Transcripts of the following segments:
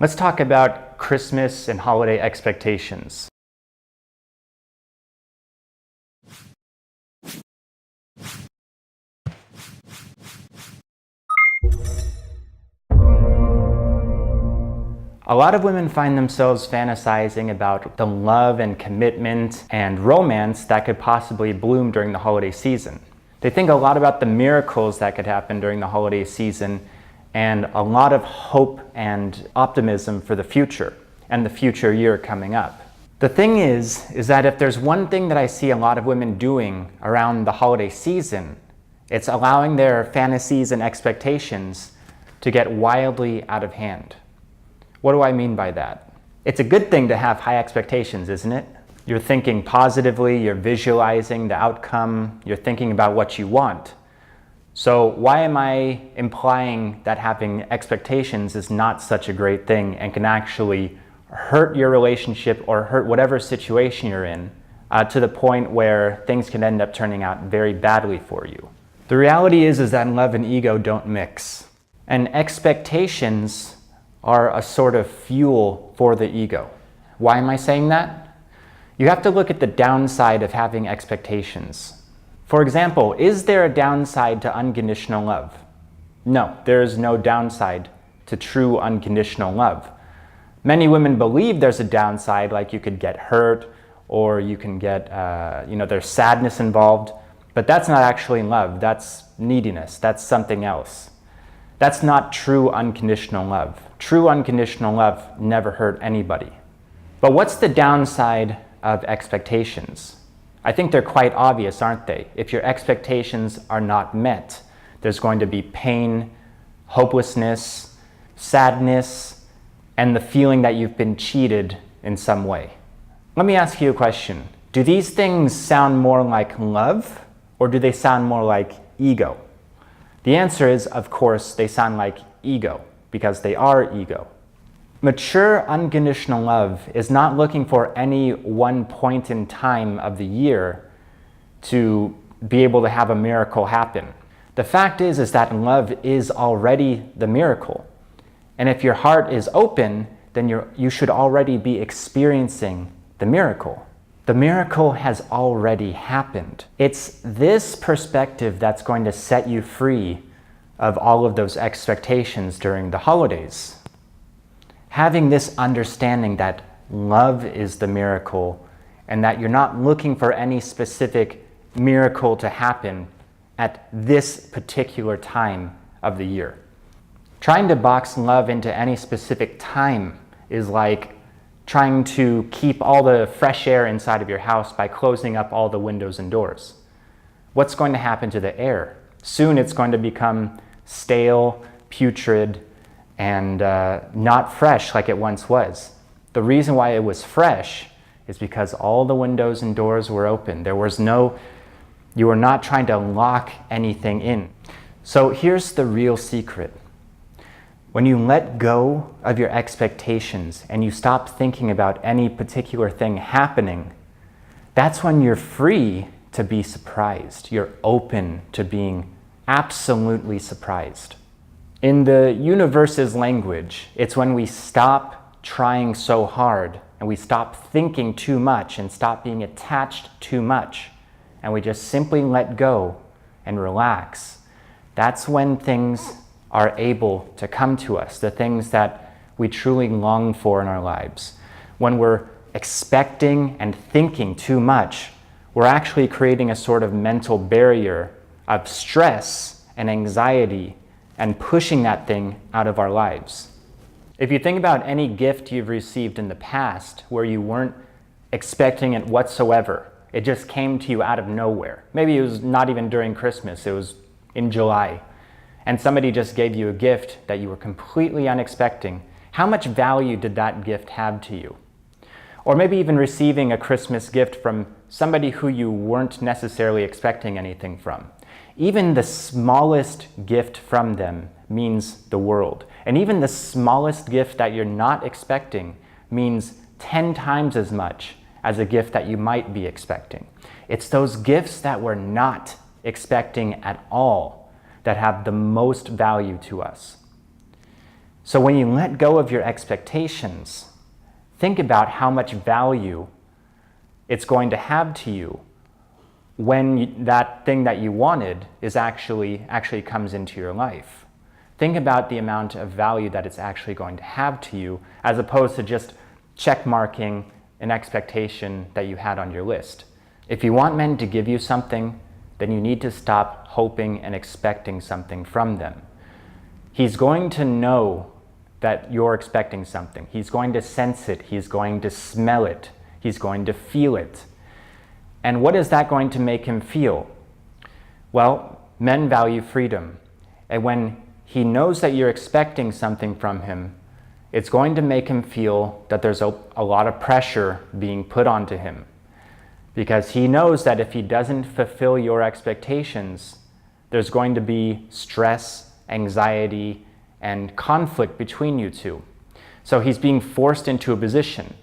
Let's talk about Christmas and holiday expectations. A lot of women find themselves fantasizing about the love and commitment and romance that could possibly bloom during the holiday season. They think a lot about the miracles that could happen during the holiday season and a lot of hope and optimism for the future and the future year coming up. The thing is that if there's one thing that I see a lot of women doing around the holiday season, it's allowing their fantasies and expectations to get wildly out of hand. What do I mean by that? It's a good thing to have high expectations, isn't it? You're thinking positively, you're visualizing the outcome, you're thinking about what you want. So why am I implying that having expectations is not such a great thing and can actually hurt your relationship or hurt whatever situation you're in to the point where things can end up turning out very badly for you? The reality is that love and ego don't mix. And expectations are a sort of fuel for the ego. Why am I saying that? You have to look at the downside of having expectations. For example, is there a downside to unconditional love? No, there is no downside to true unconditional love. Many women believe there's a downside, like you could get hurt or you can get, there's sadness involved, but that's not actually love. That's neediness. That's something else. That's not true unconditional love. True unconditional love never hurt anybody. But what's the downside of expectations? I think they're quite obvious, aren't they? If your expectations are not met, there's going to be pain, hopelessness, sadness, and the feeling that you've been cheated in some way. Let me ask you a question. Do these things sound more like love, or do they sound more like ego? The answer is, of course, they sound like ego, because they are ego. Mature unconditional love is not looking for any one point in time of the year to be able to have a miracle happen. The fact is that love is already the miracle. And if your heart is open, then you should already be experiencing the miracle. The miracle has already happened. It's this perspective that's going to set you free of all of those expectations during the holidays. Having this understanding that love is the miracle and that you're not looking for any specific miracle to happen at this particular time of the year. Trying to box love into any specific time is like trying to keep all the fresh air inside of your house by closing up all the windows and doors. What's going to happen to the air? Soon it's going to become stale, putrid, and not fresh like it once was. The reason why it was fresh is because all the windows and doors were open. You were not trying to lock anything in. So here's the real secret. When you let go of your expectations and you stop thinking about any particular thing happening, that's when you're free to be surprised. You're open to being absolutely surprised. In the universe's language, it's when we stop trying so hard and we stop thinking too much and stop being attached too much and we just simply let go and relax. That's when things are able to come to us, the things that we truly long for in our lives. When we're expecting and thinking too much, we're actually creating a sort of mental barrier of stress and anxiety and pushing that thing out of our lives. If you think about any gift you've received in the past where you weren't expecting it whatsoever, it just came to you out of nowhere. Maybe it was not even during Christmas, it was in July, and somebody just gave you a gift that you were completely unexpecting. How much value did that gift have to you? Or maybe even receiving a Christmas gift from somebody who you weren't necessarily expecting anything from. Even the smallest gift from them means the world. And even the smallest gift that you're not expecting means 10 times as much as a gift that you might be expecting. It's those gifts that we're not expecting at all that have the most value to us. So when you let go of your expectations, think about how much value it's going to have to you when that thing that you wanted is actually comes into your life. Think about the amount of value that it's actually going to have to you, as opposed to just check marking an expectation that you had on your list. If you want men to give you something, then you need to stop hoping and expecting something from them. He's going to know that you're expecting something. He's going to sense it. He's going to smell it. He's going to feel it. And what is that going to make him feel? Well, men value freedom. And when he knows that you're expecting something from him, it's going to make him feel that there's a lot of pressure being put onto him. Because he knows that if he doesn't fulfill your expectations, there's going to be stress, anxiety, and conflict between you two. So he's being forced into a position.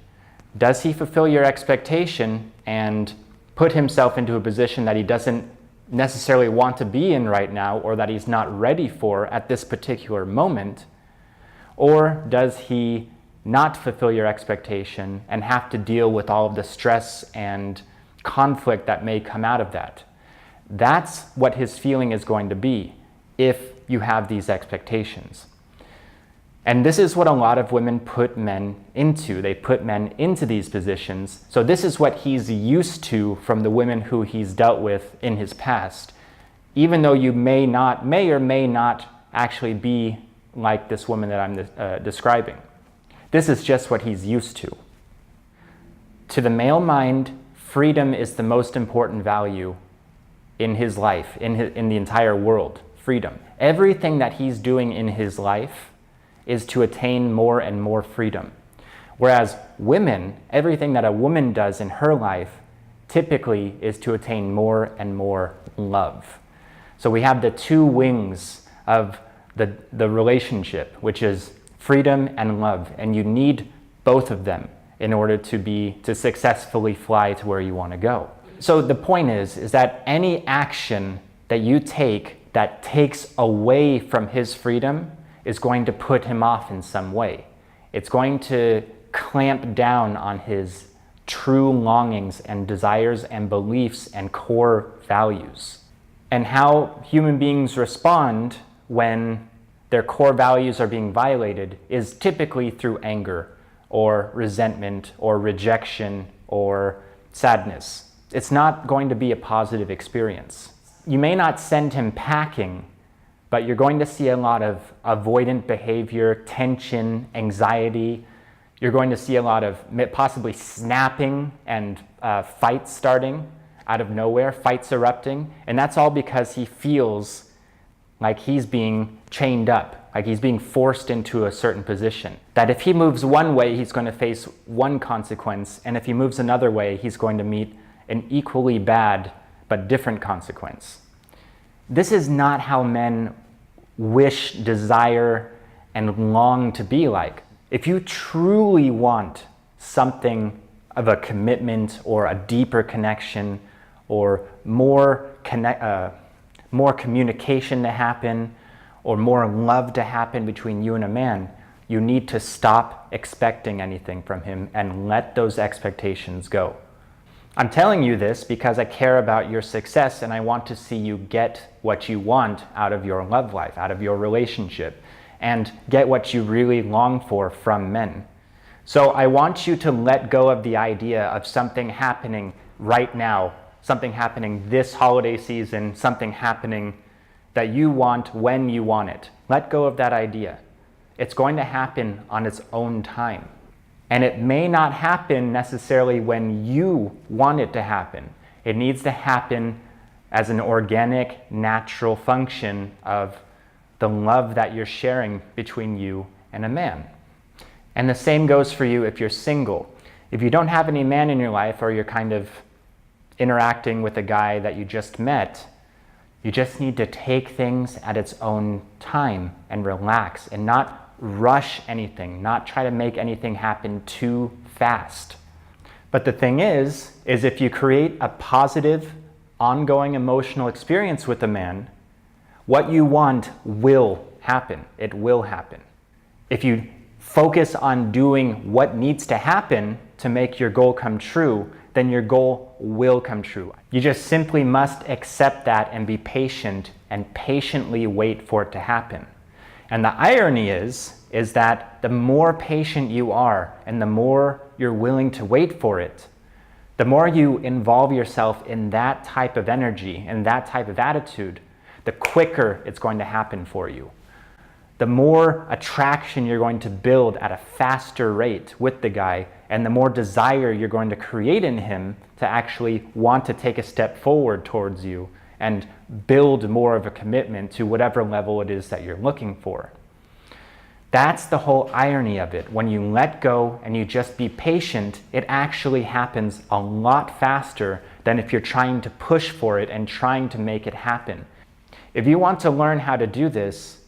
Does he fulfill your expectation and put himself into a position that he doesn't necessarily want to be in right now, or that he's not ready for at this particular moment? Or does he not fulfill your expectation and have to deal with all of the stress and conflict that may come out of that? That's what his feeling is going to be if you have these expectations. And this is what a lot of women put men into. They put men into these positions. So this is what he's used to from the women who he's dealt with in his past. Even though you may or may not actually be like this woman that I'm describing. This is just what he's used to. To the male mind, freedom is the most important value in his life, in the entire world. Freedom. Everything that he's doing in his life is to attain more and more freedom. Whereas women, everything that a woman does in her life typically is to attain more and more love. So we have the two wings of the relationship, which is freedom and love, and you need both of them in order to successfully fly to where you want to go. So the point is that any action that you take that takes away from his freedom is going to put him off in some way. It's going to clamp down on his true longings and desires and beliefs and core values. And how human beings respond when their core values are being violated is typically through anger or resentment or rejection or sadness. It's not going to be a positive experience. You may not send him packing, but you're going to see a lot of avoidant behavior, tension, anxiety. You're going to see a lot of possibly snapping and fights starting out of nowhere, fights erupting. And that's all because he feels like he's being chained up, like he's being forced into a certain position. That if he moves one way, he's going to face one consequence, and if he moves another way, he's going to meet an equally bad but different consequence. This is not how men wish, desire, and long to be like. If you truly want something of a commitment or a deeper connection or more communication to happen or more love to happen between you and a man, you need to stop expecting anything from him and let those expectations go. I'm telling you this because I care about your success and I want to see you get what you want out of your love life, out of your relationship, and get what you really long for from men. So I want you to let go of the idea of something happening right now, something happening this holiday season, something happening that you want when you want it. Let go of that idea. It's going to happen on its own time. And it may not happen necessarily when you want it to happen. It needs to happen as an organic, natural function of the love that you're sharing between you and a man. And the same goes for you if you're single. If you don't have any man in your life, or you're kind of interacting with a guy that you just met, you just need to take things at its own time and relax and not rush anything, not try to make anything happen too fast. But the thing is if you create a positive, ongoing emotional experience with a man, what you want will happen. It will happen. If you focus on doing what needs to happen to make your goal come true, then your goal will come true. You just simply must accept that and be patient and patiently wait for it to happen. And the irony is that the more patient you are and the more you're willing to wait for it, the more you involve yourself in that type of energy and that type of attitude, the quicker it's going to happen for you. The more attraction you're going to build at a faster rate with the guy, and the more desire you're going to create in him to actually want to take a step forward towards you and build more of a commitment to whatever level it is that you're looking for. That's the whole irony of it. When you let go and you just be patient, it actually happens a lot faster than if you're trying to push for it and trying to make it happen. If you want to learn how to do this,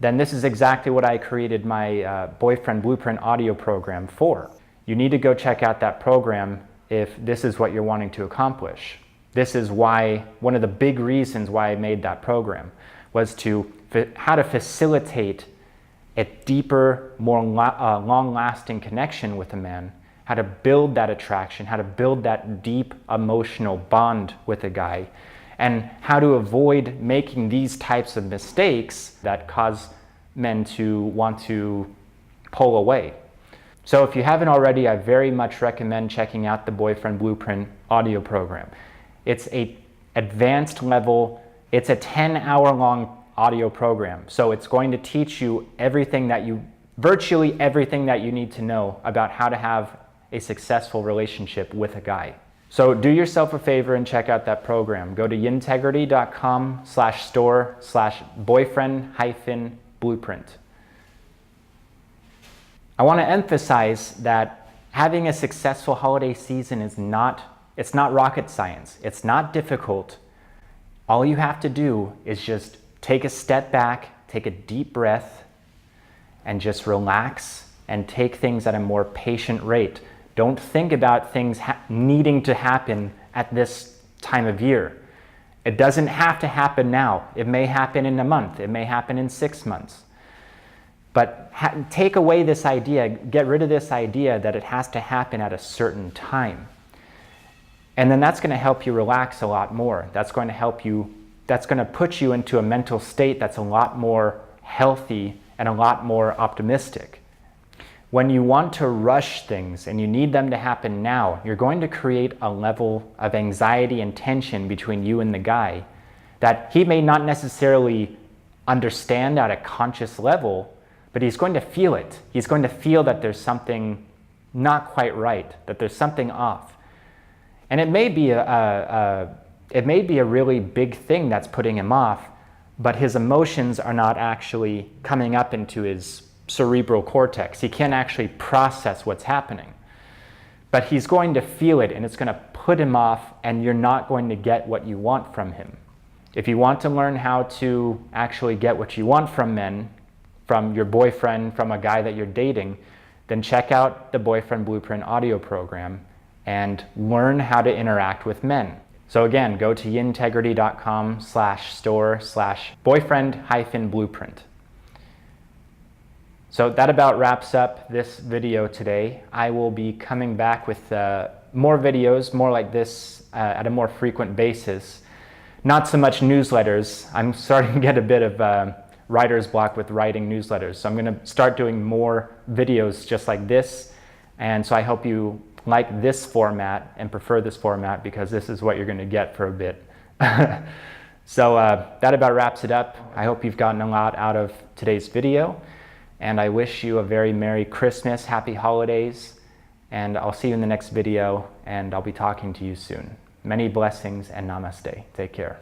then this is exactly what I created my Boyfriend Blueprint audio program for. You need to go check out that program if this is what you're wanting to accomplish. This is why, one of the big reasons why I made that program was how to facilitate a deeper, more long-lasting connection with a man, how to build that attraction, how to build that deep emotional bond with a guy, and how to avoid making these types of mistakes that cause men to want to pull away. So if you haven't already, I very much recommend checking out the Boyfriend Blueprint audio program. It's an advanced level, it's a 10-hour long audio program. So it's going to teach you virtually everything that you need to know about how to have a successful relationship with a guy. So do yourself a favor and check out that program. Go to yintegrity.com/store/boyfriend-blueprint. I want to emphasize that having a successful holiday season it's not rocket science. It's not difficult. All you have to do is just take a step back, take a deep breath, and just relax and take things at a more patient rate. Don't think about things needing to happen at this time of year. It doesn't have to happen now. It may happen in a month. It may happen in 6 months. But take away this idea, get rid of this idea that it has to happen at a certain time. And then that's going to help you relax a lot more. That's going to put you into a mental state that's a lot more healthy and a lot more optimistic. When you want to rush things and you need them to happen now, you're going to create a level of anxiety and tension between you and the guy that he may not necessarily understand at a conscious level, but he's going to feel it. He's going to feel that there's something not quite right, that there's something off. And it may be a really big thing that's putting him off, but his emotions are not actually coming up into his cerebral cortex. He can't actually process what's happening. But he's going to feel it and it's going to put him off and you're not going to get what you want from him. If you want to learn how to actually get what you want from men, from your boyfriend, from a guy that you're dating, then check out the Boyfriend Blueprint audio program and learn how to interact with men. So again, go to yintegrity.com/store/boyfriend-blueprint. So that about wraps up this video today. I will be coming back with more videos, more like this at a more frequent basis. Not so much newsletters. I'm starting to get a bit of writer's block with writing newsletters. So I'm going to start doing more videos just like this. And so I hope you like this format and prefer this format because this is what you're going to get for a bit. So that about wraps it up. I hope you've gotten a lot out of today's video. And I wish you a very Merry Christmas, Happy Holidays, and I'll see you in the next video, and I'll be talking to you soon. Many blessings and namaste. Take care.